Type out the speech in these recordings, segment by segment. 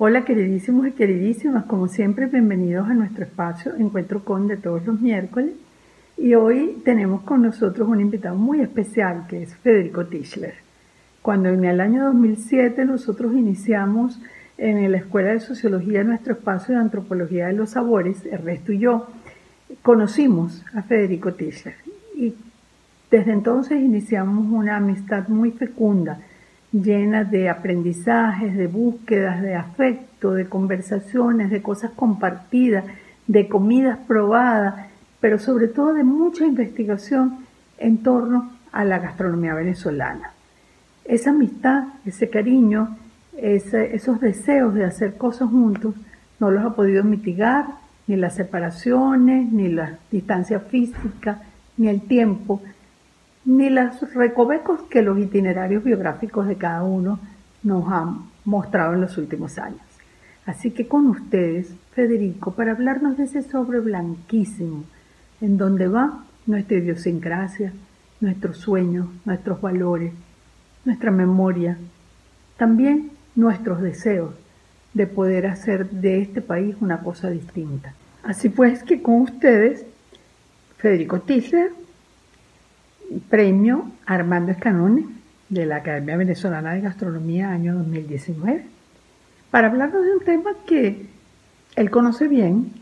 Hola queridísimos y queridísimas, como siempre bienvenidos a nuestro espacio Encuentro con de todos los miércoles. Y hoy tenemos con nosotros un invitado muy especial que es Federico Tischler. Cuando en el año 2007 nosotros iniciamos en la Escuela de Sociología nuestro espacio de Antropología de los Sabores, Ernesto y yo, conocimos a Federico Tischler y desde entonces iniciamos una amistad muy fecunda, llena de aprendizajes, de búsquedas, de afecto, de conversaciones, de cosas compartidas, de comidas probadas, pero sobre todo de mucha investigación en torno a la gastronomía venezolana. Esa amistad, ese cariño, esos deseos de hacer cosas juntos, no los ha podido mitigar ni las separaciones, ni la distancia física, ni el tiempo, ni los recovecos que los itinerarios biográficos de cada uno nos han mostrado en los últimos años. Así que con ustedes, Federico, para hablarnos de ese sobre blanquísimo, en donde va nuestra idiosincrasia, nuestros sueños, nuestros valores, nuestra memoria, también nuestros deseos de poder hacer de este país una cosa distinta. Así pues que con ustedes, Federico Tischler, Premio Armando Escanone de la Academia Venezolana de Gastronomía año 2019, para hablarnos de un tema que él conoce bien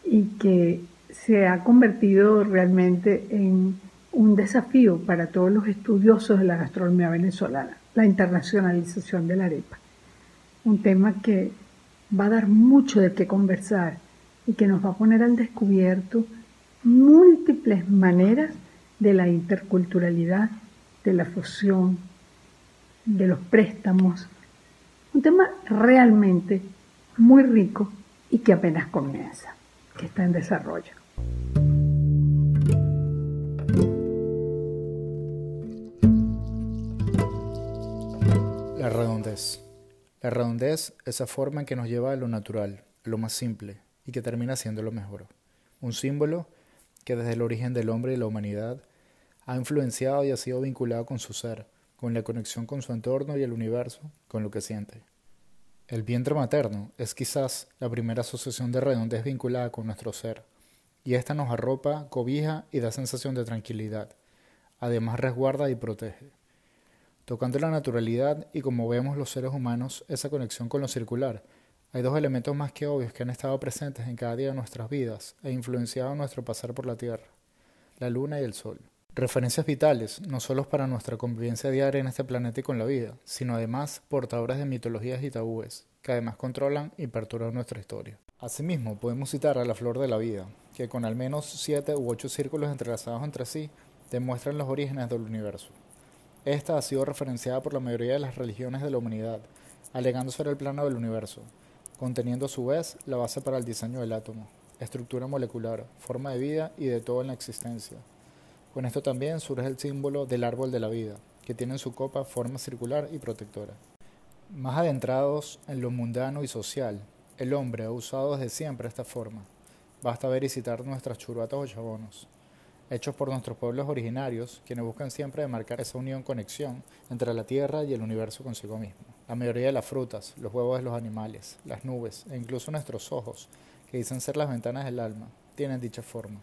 y que se ha convertido realmente en un desafío para todos los estudiosos de la gastronomía venezolana, la internacionalización de la arepa. Un tema que va a dar mucho de qué conversar y que nos va a poner al descubierto múltiples maneras de la interculturalidad, de la fusión, de los préstamos. Un tema realmente muy rico y que apenas comienza, que está en desarrollo. La redondez. La redondez es esa forma en que nos lleva a lo natural, a lo más simple, y que termina siendo lo mejor. Un símbolo que desde el origen del hombre y la humanidad ha influenciado y ha sido vinculado con su ser, con la conexión con su entorno y el universo, con lo que siente. El vientre materno es quizás la primera asociación de redondez vinculada con nuestro ser, y esta nos arropa, cobija y da sensación de tranquilidad. Además resguarda y protege. Tocando la naturalidad y como vemos los seres humanos, esa conexión con lo circular, hay dos elementos más que obvios que han estado presentes en cada día de nuestras vidas e influenciado nuestro pasar por la Tierra, la Luna y el Sol. Referencias vitales, no solo para nuestra convivencia diaria en este planeta y con la vida, sino además portadoras de mitologías y tabúes, que además controlan y perturban nuestra historia. Asimismo, podemos citar a la flor de la vida, que con al menos 7 u 8 círculos entrelazados entre sí, demuestran los orígenes del universo. Esta ha sido referenciada por la mayoría de las religiones de la humanidad, alegando ser el plano del universo, conteniendo a su vez la base para el diseño del átomo, estructura molecular, forma de vida y de todo en la existencia. Con esto también surge el símbolo del árbol de la vida, que tiene en su copa forma circular y protectora. Más adentrados en lo mundano y social, el hombre ha usado desde siempre esta forma. Basta ver y citar nuestras churbatas o chabonos, hechos por nuestros pueblos originarios, quienes buscan siempre demarcar esa unión-conexión entre la tierra y el universo consigo mismo. La mayoría de las frutas, los huevos de los animales, las nubes e incluso nuestros ojos, que dicen ser las ventanas del alma, tienen dicha forma.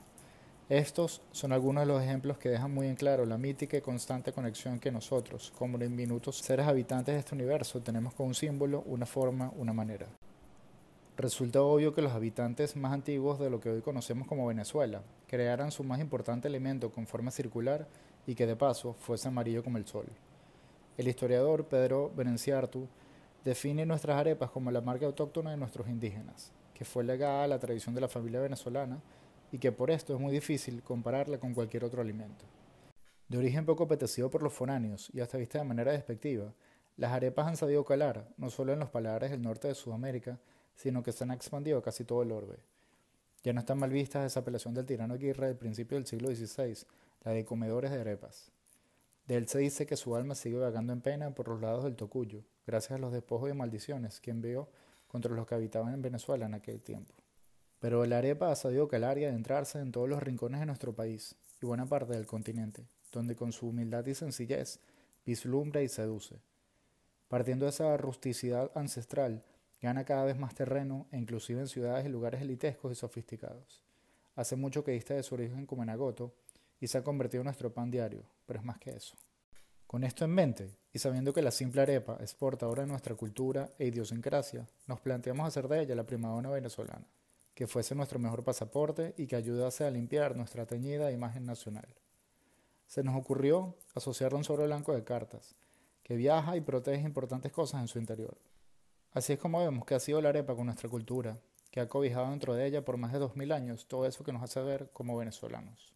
Estos son algunos de los ejemplos que dejan muy en claro la mítica y constante conexión que nosotros, como diminutos seres habitantes de este universo, tenemos con un símbolo, una forma, una manera. Resulta obvio que los habitantes más antiguos de lo que hoy conocemos como Venezuela crearan su más importante elemento con forma circular y que de paso fuese amarillo como el sol. El historiador Pedro Berenciartu define nuestras arepas como la marca autóctona de nuestros indígenas, que fue legada a la tradición de la familia venezolana y que por esto es muy difícil compararla con cualquier otro alimento. De origen poco apetecido por los foráneos y hasta vista de manera despectiva, las arepas han sabido calar no solo en los paladares del norte de Sudamérica, sino que se han expandido a casi todo el orbe. Ya no están mal vistas esa apelación del tirano Aguirre del principio del siglo XVI, la de comedores de arepas. De él se dice que su alma sigue vagando en pena por los lados del Tocuyo, gracias a los despojos y maldiciones que envió contra los que habitaban en Venezuela en aquel tiempo. Pero la arepa ha sabido calar y adentrarse en todos los rincones de nuestro país y buena parte del continente, donde con su humildad y sencillez vislumbra y seduce. Partiendo de esa rusticidad ancestral, Gana cada vez más terreno e inclusive en ciudades y lugares elitescos y sofisticados. Hace mucho que dista de su origen como en agoto y se ha convertido en nuestro pan diario, pero es más que eso. Con esto en mente, y sabiendo que la simple arepa es portadora de nuestra cultura e idiosincrasia, nos planteamos hacer de ella la primadona venezolana, que fuese nuestro mejor pasaporte y que ayudase a limpiar nuestra teñida imagen nacional. Se nos ocurrió asociarla a un sobre blanco de cartas, que viaja y protege importantes cosas en su interior. Así es como vemos que ha sido la arepa con nuestra cultura, que ha cobijado dentro de ella por más de 2000 años todo eso que nos hace ver como venezolanos.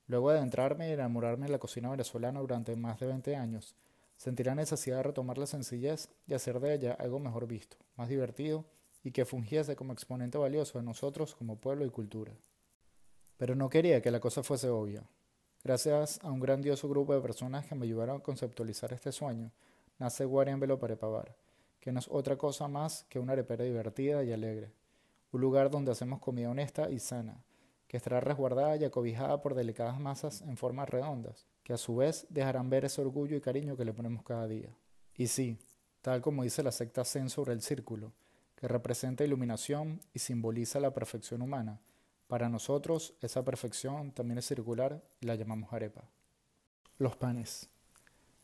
Luego de adentrarme y enamorarme de la cocina venezolana durante más de 20 años, sentí la necesidad de retomar la sencillez y hacer de ella algo mejor visto, más divertido y que fungiese como exponente valioso de nosotros como pueblo y cultura. Pero no quería que la cosa fuese obvia. Gracias a un grandioso grupo de personas que me ayudaron a conceptualizar este sueño, nace Guardia Envelope Arepa Bar, que no es otra cosa más que una arepera divertida y alegre, un lugar donde hacemos comida honesta y sana, que estará resguardada y acobijada por delicadas masas en formas redondas, que a su vez dejarán ver ese orgullo y cariño que le ponemos cada día. Y sí, tal como dice la secta Zen sobre el círculo, que representa iluminación y simboliza la perfección humana, para nosotros esa perfección también es circular y la llamamos arepa. Los panes.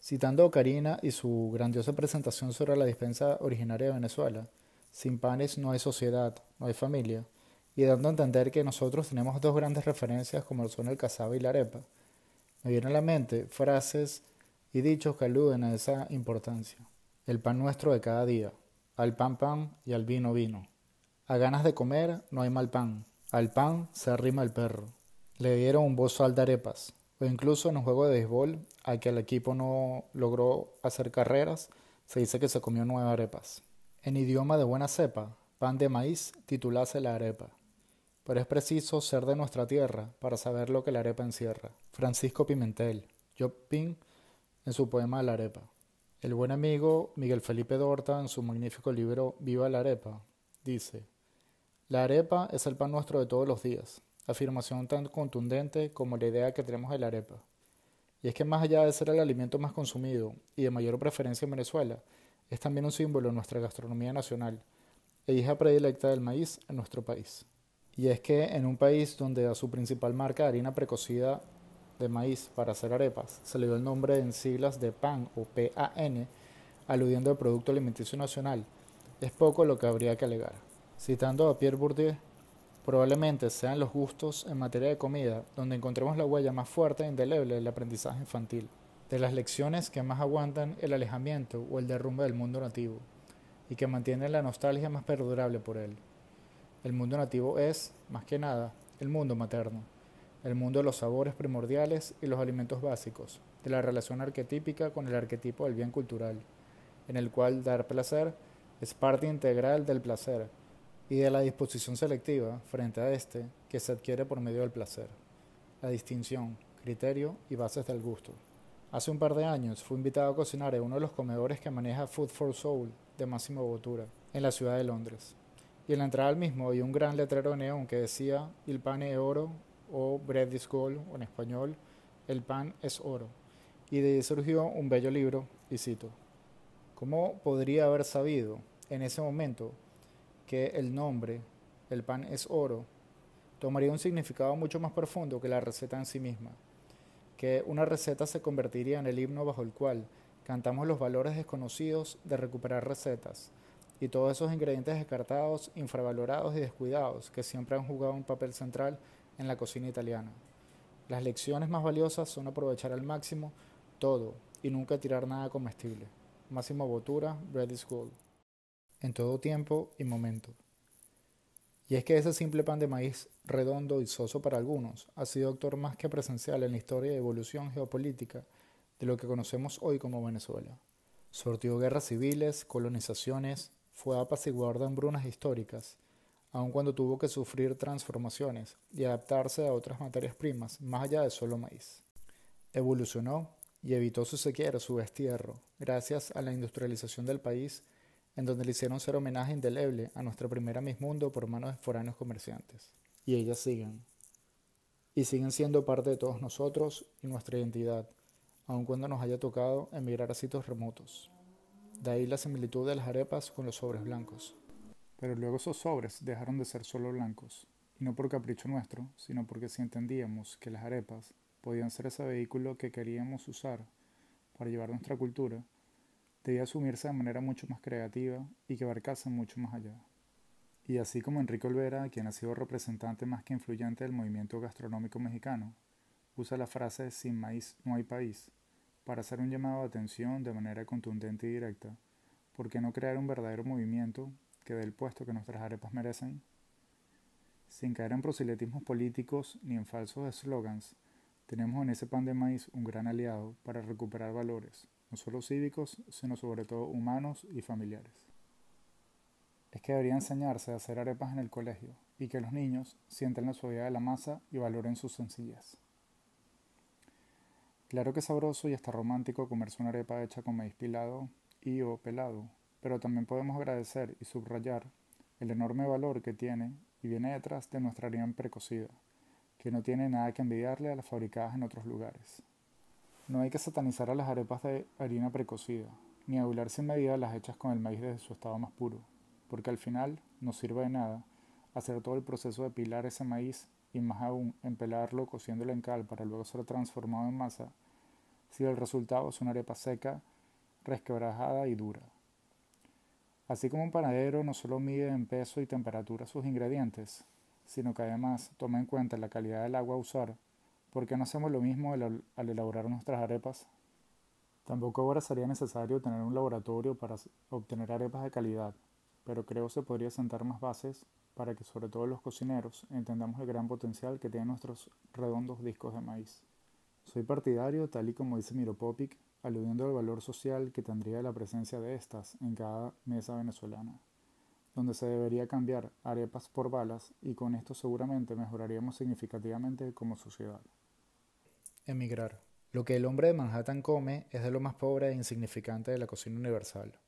Citando a Karina y su grandiosa presentación sobre la dispensa originaria de Venezuela, sin panes no hay sociedad, no hay familia, y dando a entender que nosotros tenemos dos grandes referencias como son el casabe y la arepa, me vienen a la mente frases y dichos que aluden a esa importancia. El pan nuestro de cada día, al pan pan y al vino vino. A ganas de comer no hay mal pan, al pan se arrima el perro. Le dieron un bozal de arepas, o incluso en un juego de béisbol al que el equipo no logró hacer carreras, se dice que se comió 9 arepas. En idioma de buena cepa, pan de maíz titulase la arepa. Pero es preciso ser de nuestra tierra para saber lo que la arepa encierra. Francisco Pimentel, Job Pin, en su poema La arepa. El buen amigo Miguel Felipe Dorta, en su magnífico libro Viva la arepa, dice: la arepa es el pan nuestro de todos los días, afirmación tan contundente como la idea que tenemos de la arepa. Y es que más allá de ser el alimento más consumido y de mayor preferencia en Venezuela, es también un símbolo de nuestra gastronomía nacional e hija predilecta del maíz en nuestro país. Y es que en un país donde a su principal marca de harina precocida de maíz para hacer arepas se le dio el nombre en siglas de PAN o PAN, aludiendo al Producto Alimenticio Nacional, es poco lo que habría que alegar. Citando a Pierre Bourdieu, probablemente sean los gustos en materia de comida donde encontremos la huella más fuerte e indeleble del aprendizaje infantil, de las lecciones que más aguantan el alejamiento o el derrumbe del mundo nativo, y que mantienen la nostalgia más perdurable por él. El mundo nativo es, más que nada, el mundo materno, el mundo de los sabores primordiales y los alimentos básicos, de la relación arquetípica con el arquetipo del bien cultural, en el cual dar placer es parte integral del placer, y de la disposición selectiva frente a este que se adquiere por medio del placer, la distinción, criterio y bases del gusto. Hace un par de años fui invitado a cocinar en uno de los comedores que maneja Food for Soul de Massimo Bottura, en la ciudad de Londres. Y en la entrada al mismo había un gran letrero de neón que decía Il pane è oro o Bread is gold, o en español, el pan es oro. Y de ahí surgió un bello libro, y cito: ¿cómo podría haber sabido en ese momento que el nombre, el pan es oro, tomaría un significado mucho más profundo que la receta en sí misma? Que una receta se convertiría en el himno bajo el cual cantamos los valores desconocidos de recuperar recetas y todos esos ingredientes descartados, infravalorados y descuidados que siempre han jugado un papel central en la cocina italiana. Las lecciones más valiosas son aprovechar al máximo todo y nunca tirar nada comestible. Massimo Bottura, Bread is Gold. En todo tiempo y momento. Y es que ese simple pan de maíz, redondo y soso para algunos, ha sido actor más que presencial en la historia de evolución geopolítica de lo que conocemos hoy como Venezuela. Sortió guerras civiles, colonizaciones, fue apaciguador de hambrunas históricas, aun cuando tuvo que sufrir transformaciones y adaptarse a otras materias primas más allá de solo maíz. Evolucionó y evitó su sequía, su destierro, gracias a la industrialización del país, en donde le hicieron ser homenaje indeleble a nuestra primera Miss Mundo por manos de foráneos comerciantes. Y ellas siguen. Y siguen siendo parte de todos nosotros y nuestra identidad, aun cuando nos haya tocado emigrar a sitios remotos. De ahí la similitud de las arepas con los sobres blancos. Pero luego esos sobres dejaron de ser solo blancos, y no por capricho nuestro, sino porque si entendíamos que las arepas podían ser ese vehículo que queríamos usar para llevar nuestra cultura, debía asumirse de manera mucho más creativa y que abarcase mucho más allá. Y así como Enrique Olvera, quien ha sido representante más que influyente del movimiento gastronómico mexicano, usa la frase "sin maíz no hay país" para hacer un llamado de atención de manera contundente y directa, ¿por qué no crear un verdadero movimiento que dé el puesto que nuestras arepas merecen? Sin caer en proselitismos políticos ni en falsos eslogans, tenemos en ese pan de maíz un gran aliado para recuperar valores, no solo cívicos, sino sobre todo humanos y familiares. Es que debería enseñarse a hacer arepas en el colegio y que los niños sientan la suavidad de la masa y valoren su sencillez. Claro que es sabroso y hasta romántico comerse una arepa hecha con maíz pilado y o pelado, pero también podemos agradecer y subrayar el enorme valor que tiene y viene detrás de nuestra harina precocida, que no tiene nada que envidiarle a las fabricadas en otros lugares. No hay que satanizar a las arepas de harina precocida, ni adular sin medida las hechas con el maíz desde su estado más puro, porque al final no sirve de nada hacer todo el proceso de pilar ese maíz y más aún empelarlo cociéndolo en cal para luego ser transformado en masa, si el resultado es una arepa seca, resquebrajada y dura. Así como un panadero no solo mide en peso y temperatura sus ingredientes, sino que además toma en cuenta la calidad del agua a usar, ¿por qué no hacemos lo mismo al elaborar nuestras arepas? Tampoco ahora sería necesario tener un laboratorio para obtener arepas de calidad, pero creo se podría sentar más bases para que sobre todo los cocineros entendamos el gran potencial que tienen nuestros redondos discos de maíz. Soy partidario, tal y como dice Miro Popic, aludiendo al valor social que tendría la presencia de estas en cada mesa venezolana, donde se debería cambiar arepas por balas y con esto seguramente mejoraríamos significativamente como sociedad. Emigrar. Lo que el hombre de Manhattan come es de lo más pobre e insignificante de la cocina universal.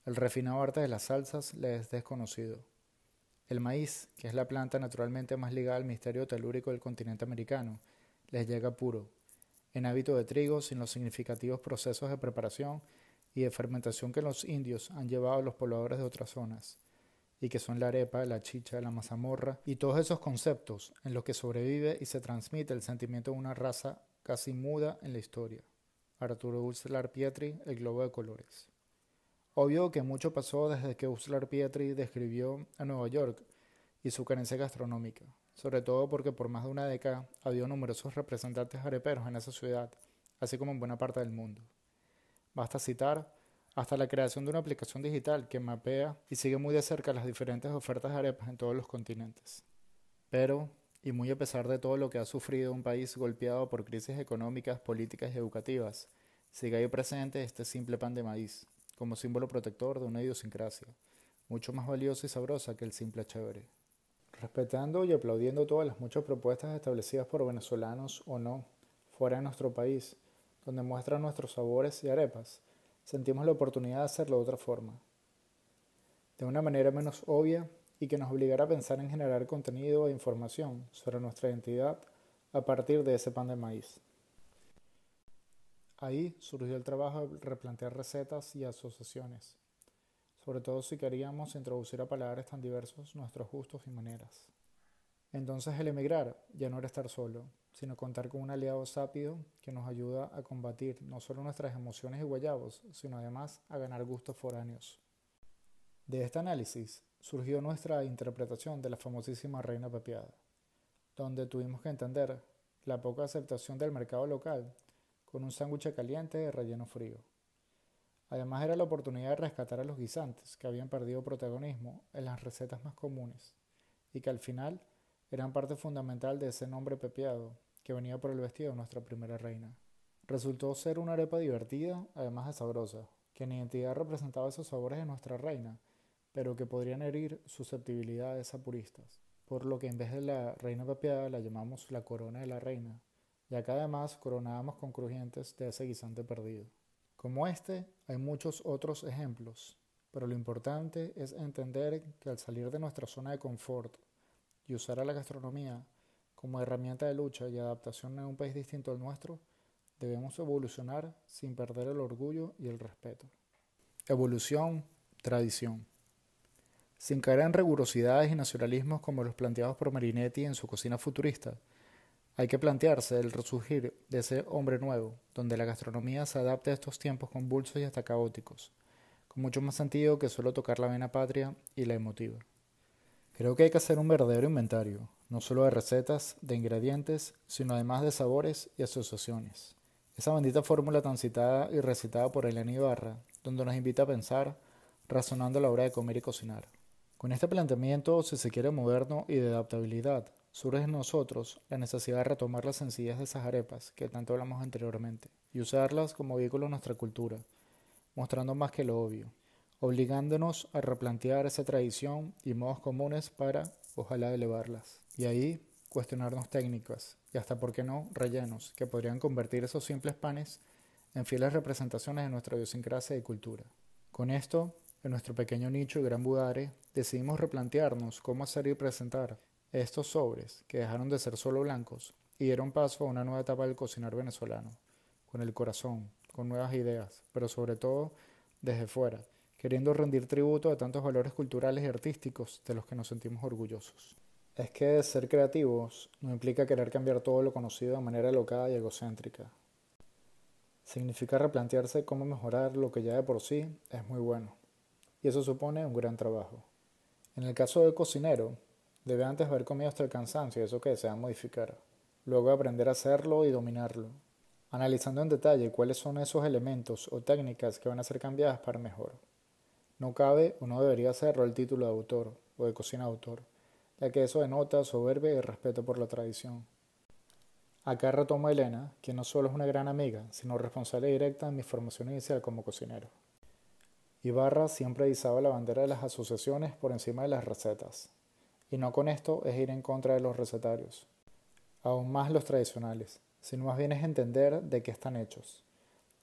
El refinado arte de las salsas le es desconocido. El maíz, que es la planta naturalmente más ligada al misterio telúrico del continente americano, les llega puro, en hábito de trigo sin los significativos procesos de preparación y de fermentación que los indios han llevado a los pobladores de otras zonas, y que son la arepa, la chicha, la mazamorra y todos esos conceptos en los que sobrevive y se transmite el sentimiento de una raza casi muda en la historia. Arturo Uslar Pietri, El globo de colores. Obvio que mucho pasó desde que Uslar Pietri describió a Nueva York y su carencia gastronómica, sobre todo porque por más de una década ha habido numerosos representantes areperos en esa ciudad, así como en buena parte del mundo. Basta citar hasta la creación de una aplicación digital que mapea y sigue muy de cerca las diferentes ofertas de arepas en todos los continentes. Pero, y muy a pesar de todo lo que ha sufrido un país golpeado por crisis económicas, políticas y educativas, sigue ahí presente este simple pan de maíz, como símbolo protector de una idiosincrasia, mucho más valiosa y sabrosa que el simple chévere. Respetando y aplaudiendo todas las muchas propuestas establecidas por venezolanos o no, fuera de nuestro país, donde muestran nuestros sabores y arepas, sentimos la oportunidad de hacerlo de otra forma, de una manera menos obvia y que nos obligara a pensar en generar contenido e información sobre nuestra identidad a partir de ese pan de maíz. Ahí surgió el trabajo de replantear recetas y asociaciones, sobre todo si queríamos introducir a paladares tan diversos nuestros gustos y maneras. Entonces el emigrar ya no era estar solo, sino contar con un aliado sápido que nos ayuda a combatir no solo nuestras emociones y guayabos, sino además a ganar gustos foráneos. De este análisis surgió nuestra interpretación de la famosísima Reina Pepiada, donde tuvimos que entender la poca aceptación del mercado local con un sándwich caliente de relleno frío. Además era la oportunidad de rescatar a los guisantes que habían perdido protagonismo en las recetas más comunes y que al final eran parte fundamental de ese nombre pepiado que venía por el vestido de nuestra primera reina. Resultó ser una arepa divertida, además de sabrosa, que en identidad representaba esos sabores de nuestra reina, pero que podrían herir susceptibilidades a puristas, por lo que en vez de la reina pepiada la llamamos la corona de la reina, ya que además coronábamos con crujientes de ese guisante perdido. Como este, hay muchos otros ejemplos, pero lo importante es entender que al salir de nuestra zona de confort y usar a la gastronomía como herramienta de lucha y adaptación en un país distinto al nuestro, debemos evolucionar sin perder el orgullo y el respeto. Evolución, tradición. Sin caer en rigurosidades y nacionalismos como los planteados por Marinetti en su Cocina futurista, hay que plantearse el resurgir de ese hombre nuevo, donde la gastronomía se adapte a estos tiempos convulsos y hasta caóticos, con mucho más sentido que solo tocar la vena patria y la emotiva. Creo que hay que hacer un verdadero inventario, no solo de recetas, de ingredientes, sino además de sabores y asociaciones. Esa bendita fórmula tan citada y recitada por Elena Ibarra, donde nos invita a pensar, razonando a la hora de comer y cocinar. Con este planteamiento, si se quiere moderno y de adaptabilidad, surge en nosotros la necesidad de retomar la sencillez de esas arepas que tanto hablamos anteriormente y usarlas como vehículo de nuestra cultura, mostrando más que lo obvio, obligándonos a replantear esa tradición y modos comunes para, ojalá, elevarlas. Y ahí, cuestionarnos técnicas y hasta, por qué no, rellenos que podrían convertir esos simples panes en fieles representaciones de nuestra idiosincrasia y cultura. Con esto, en nuestro pequeño nicho y gran budare, decidimos replantearnos cómo hacer y presentar estos sobres que dejaron de ser solo blancos y dieron paso a una nueva etapa del cocinar venezolano, con el corazón, con nuevas ideas, pero sobre todo desde fuera, queriendo rendir tributo a tantos valores culturales y artísticos de los que nos sentimos orgullosos. Es que ser creativos no implica querer cambiar todo lo conocido de manera alocada y egocéntrica. Significa replantearse cómo mejorar lo que ya de por sí es muy bueno, y eso supone un gran trabajo. En el caso del cocinero, debe antes haber comido hasta el cansancio eso que desea modificar, luego aprender a hacerlo y dominarlo, analizando en detalle cuáles son esos elementos o técnicas que van a ser cambiadas para mejor. No cabe o no debería hacerlo el título de autor o de cocina de autor, ya que eso denota soberbia y respeto por la tradición. Acá retomo a Elena, quien no solo es una gran amiga, sino responsable directa en mi formación inicial como cocinero. Ibarra siempre izaba la bandera de las asociaciones por encima de las recetas, y no con esto es ir en contra de los recetarios, aún más los tradicionales, sino más bien es entender de qué están hechos,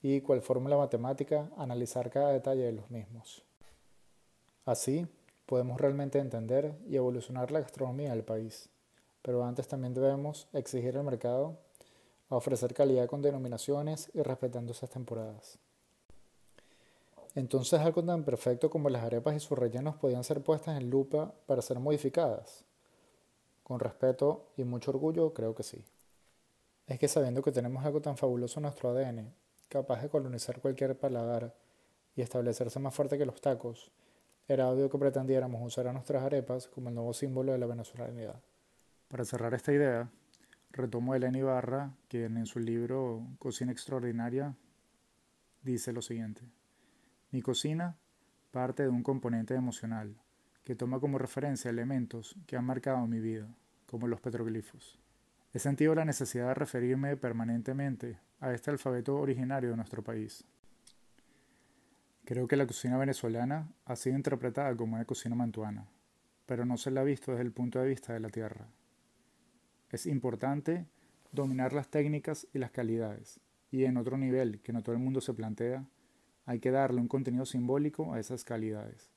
y cuál fórmula matemática analizar cada detalle de los mismos. Así, podemos realmente entender y evolucionar la gastronomía del país, pero antes también debemos exigir al mercado a ofrecer calidad con denominaciones y respetando esas temporadas. Entonces algo tan perfecto como las arepas y sus rellenos podían ser puestas en lupa para ser modificadas. Con respeto y mucho orgullo, creo que sí. Es que sabiendo que tenemos algo tan fabuloso en nuestro ADN, capaz de colonizar cualquier paladar y establecerse más fuerte que los tacos, era obvio que pretendiéramos usar a nuestras arepas como el nuevo símbolo de la venezolanidad. Para cerrar esta idea, retomo a Elena Ibarra, quien en su libro Cocina Extraordinaria dice lo siguiente: mi cocina parte de un componente emocional, que toma como referencia elementos que han marcado mi vida, como los petroglifos. He sentido la necesidad de referirme permanentemente a este alfabeto originario de nuestro país. Creo que la cocina venezolana ha sido interpretada como una cocina mantuana, pero no se la ha visto desde el punto de vista de la tierra. Es importante dominar las técnicas y las calidades, y en otro nivel que no todo el mundo se plantea, hay que darle un contenido simbólico a esas calidades,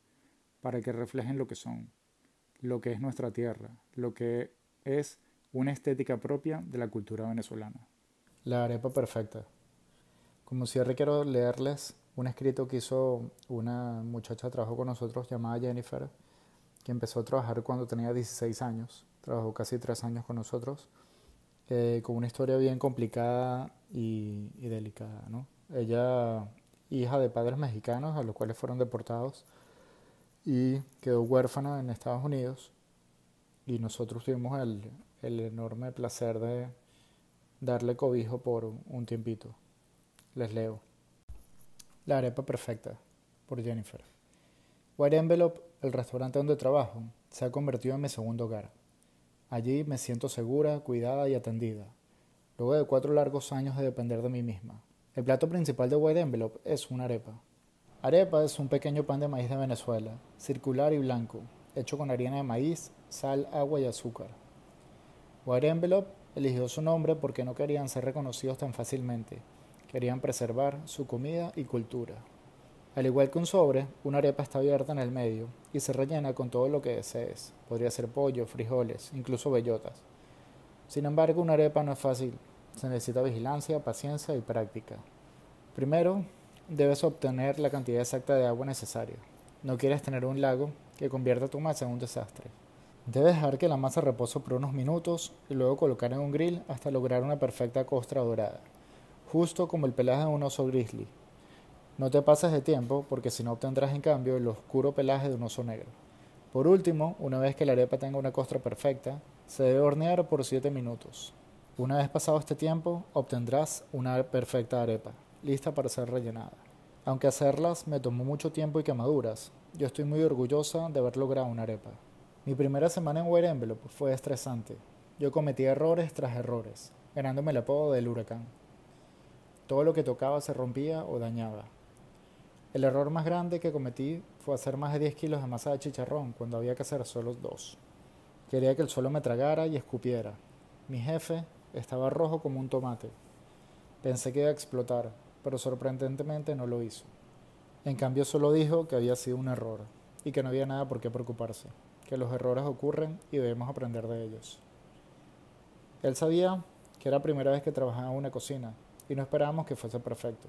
para que reflejen lo que son, lo que es nuestra tierra, lo que es una estética propia de la cultura venezolana. La arepa perfecta. Como cierre quiero leerles un escrito que hizo una muchacha que trabajó con nosotros llamada Jennifer, que empezó a trabajar cuando tenía 16 años, trabajó casi 3 años con nosotros, con una historia bien complicada y delicada, ¿no? Ella, hija de padres mexicanos a los cuales fueron deportados, y quedó huérfana en Estados Unidos, y nosotros tuvimos el enorme placer de darle cobijo por un tiempito. Les leo. La arepa perfecta, por Jennifer. White Envelope, el restaurante donde trabajo, se ha convertido en mi segundo hogar. Allí me siento segura, cuidada y atendida, luego de 4 largos años de depender de mí misma. El plato principal de White Envelope es una arepa. Arepa es un pequeño pan de maíz de Venezuela, circular y blanco, hecho con harina de maíz, sal, agua y azúcar. White Envelope eligió su nombre porque no querían ser reconocidos tan fácilmente, querían preservar su comida y cultura. Al igual que un sobre, una arepa está abierta en el medio y se rellena con todo lo que desees. Podría ser pollo, frijoles, incluso bellotas. Sin embargo, una arepa no es fácil. Se necesita vigilancia, paciencia y práctica. Primero, debes obtener la cantidad exacta de agua necesaria. No quieres tener un lago que convierta tu masa en un desastre. Debes dejar que la masa repose por unos minutos y luego colocar en un grill hasta lograr una perfecta costra dorada, justo como el pelaje de un oso grizzly. No te pases de tiempo porque si no obtendrás en cambio el oscuro pelaje de un oso negro. Por último, una vez que la arepa tenga una costra perfecta, se debe hornear por 7 minutos. Una vez pasado este tiempo, obtendrás una perfecta arepa, lista para ser rellenada. Aunque hacerlas me tomó mucho tiempo y quemaduras, yo estoy muy orgullosa de haber logrado una arepa. Mi primera semana en White Envelope fue estresante. Yo cometí errores tras errores, ganándome el apodo del huracán. Todo lo que tocaba se rompía o dañaba. El error más grande que cometí fue hacer más de 10 kilos de masa de chicharrón cuando había que hacer solo 2. Quería que el suelo me tragara y escupiera. Mi jefe estaba rojo como un tomate. Pensé que iba a explotar, pero sorprendentemente no lo hizo. En cambio solo dijo que había sido un error y que no había nada por qué preocuparse, que los errores ocurren y debemos aprender de ellos. Él sabía que era la primera vez que trabajaba en una cocina y no esperábamos que fuese perfecto.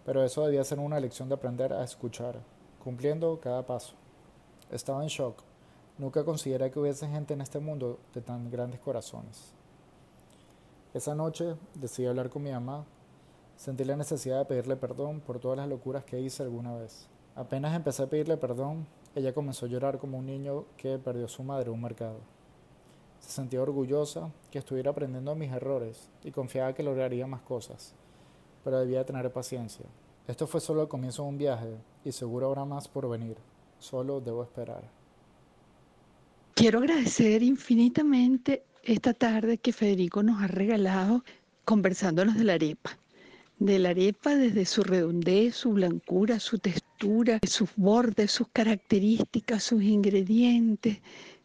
Pero eso debía ser una lección de aprender a escuchar, cumpliendo cada paso. Estaba en shock. Nunca consideré que hubiese gente en este mundo de tan grandes corazones. Esa noche decidí hablar con mi mamá. Sentí la necesidad de pedirle perdón por todas las locuras que hice alguna vez. Apenas empecé a pedirle perdón, ella comenzó a llorar como un niño que perdió a su madre en un mercado. Se sentía orgullosa que estuviera aprendiendo de mis errores y confiaba que lograría más cosas, pero debía tener paciencia. Esto fue solo el comienzo de un viaje y seguro habrá más por venir. Solo debo esperar. Quiero agradecer infinitamente esta tarde que Federico nos ha regalado conversándonos de la arepa desde su redondez, su blancura, su textura, sus bordes, sus características, sus ingredientes,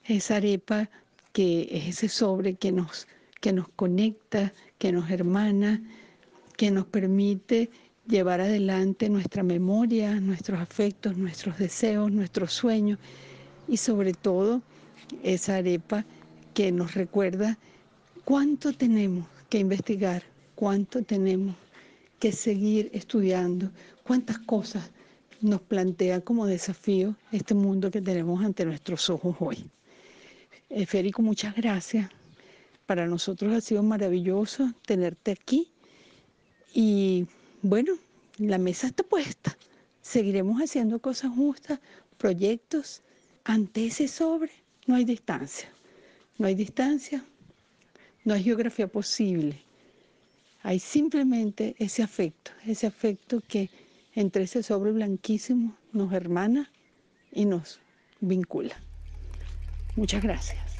esa arepa que es ese sobre que nos conecta, que nos hermana, que nos permite llevar adelante nuestra memoria, nuestros afectos, nuestros deseos, nuestros sueños y sobre todo esa arepa que nos recuerda cuánto tenemos que investigar, cuánto tenemos que seguir estudiando, cuántas cosas nos plantea como desafío este mundo que tenemos ante nuestros ojos hoy. Federico, muchas gracias. Para nosotros ha sido maravilloso tenerte aquí y bueno, la mesa está puesta. Seguiremos haciendo cosas justas, proyectos. Ante ese sobre no hay distancia, no hay distancia, no hay geografía posible. Hay simplemente ese afecto que entre ese sobre blanquísimo nos hermana y nos vincula. Muchas gracias.